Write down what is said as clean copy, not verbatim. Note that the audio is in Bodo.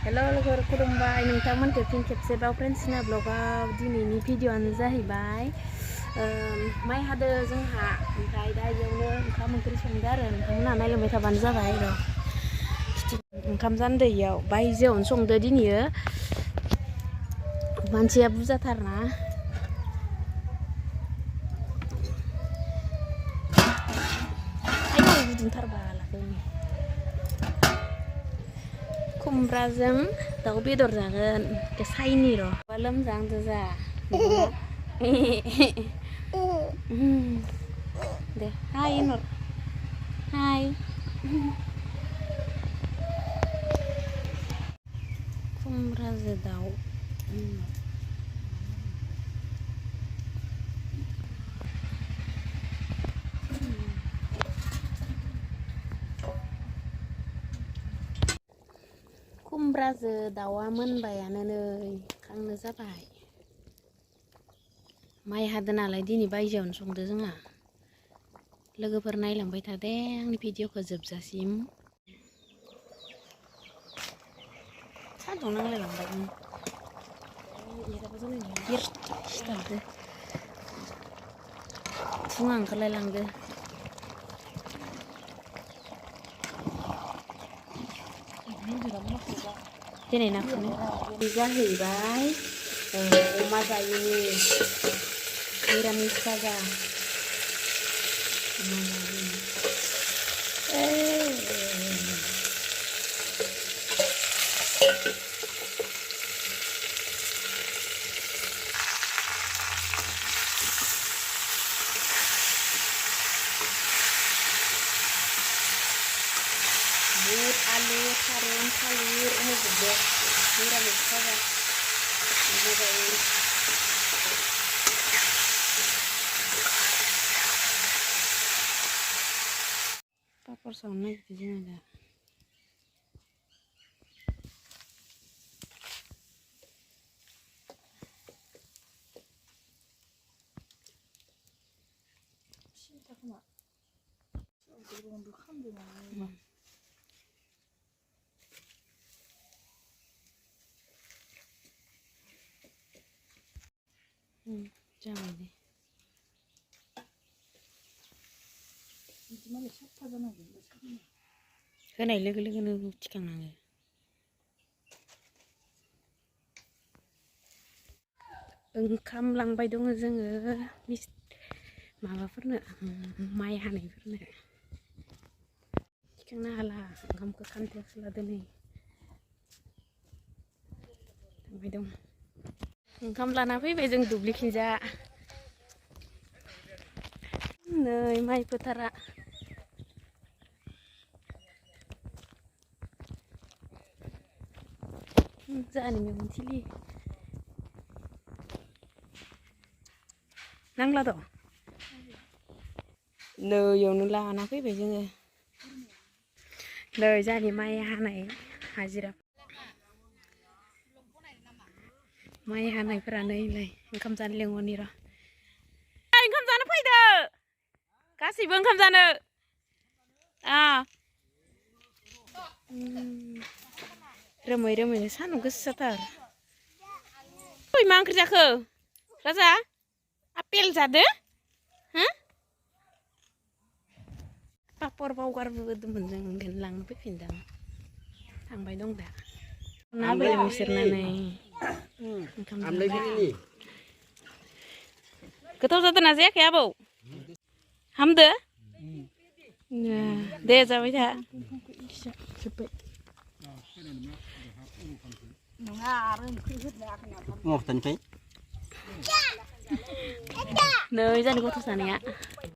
हेल' लोगोफोर खुलुमबाय नोंथांमोनखौ फिन खेबसेबाव फ्रेन्ड्सना ब्लगाव दिनैनि भिडिअ'आनो जाहैबाय माइ हादो जोंहा ओमफ्राय दा बेयावनो ओंखाम ओंख्रि संदो आरो नोंथांमोनहा नायलांबाय थाबानो जाबाय र' ओंखाम जानदैयाव बायजोआवनो संदो दिनैयो मानसिया बुरजाथारना आयौ गुदुंथारबा लाखैनो खुमब्राजों दाउ बेदर जागोन साइनि र' लोमजांदो जा दे हाय नर हाय खुमब्राजों दाउ खुमब्राजों दाउआ मोनबायानो नै खांनो जाबाय माइ हादो नालाय दिनै बायजोआवनो संदो जोंहा लोगोफोर नायलांबाय थादे आंनि भिडिअखौ जोबजासिम सान्दुं नांलायलांबाय सिथाबदो फुङा ओंखारलायलांदो दिनै नाखौनो जाहैबाय अमा जायैनि निरामिस भाजा अमा जायैनि बुट आलु थारुन थालिर होजोबदो निरामिस भाजा अमा जायैनि पापर सावनो नागिरदों जोङो दा जाबाय दे होनाय लोगो लोगोनो थिखांनाङो ओंखाम लांबाय दङ जोङो माबाफोरनो माइ हानायफोरनो थिखांनो हाला ओंखामखौ खान्थायावसो लादो नै थांबाय दं ओंखाम लाना फैबाय जों दुब्लिखिजा नै माइ फोथारा जाहानि मैगं थिलि नांला दं नै इयावनो लाना फैबाय जोङो नै जाहानि माइ हानाय हाजिरा माइ हानायफोरा नैलाय ओंखाम जानो लेंहरनि र' ओंखाम जानो फैदो गासैबो ओंखाम जानो रोमै रोमै सान्दुं गोसाथार मा ओंख्रि जाखो राजा आपेल जादो हो पापर बावगारबोदोंमोन जों ओंखायनो लांनो फैफिनदों थांबाय दं दा ना बेलेग बिसोरनानै ओंखाम जाबाय गोथाव जादोंना जायाखै आबौ हामदो दे जाबाय था जोब्बाय नै जानि गथ' सानैया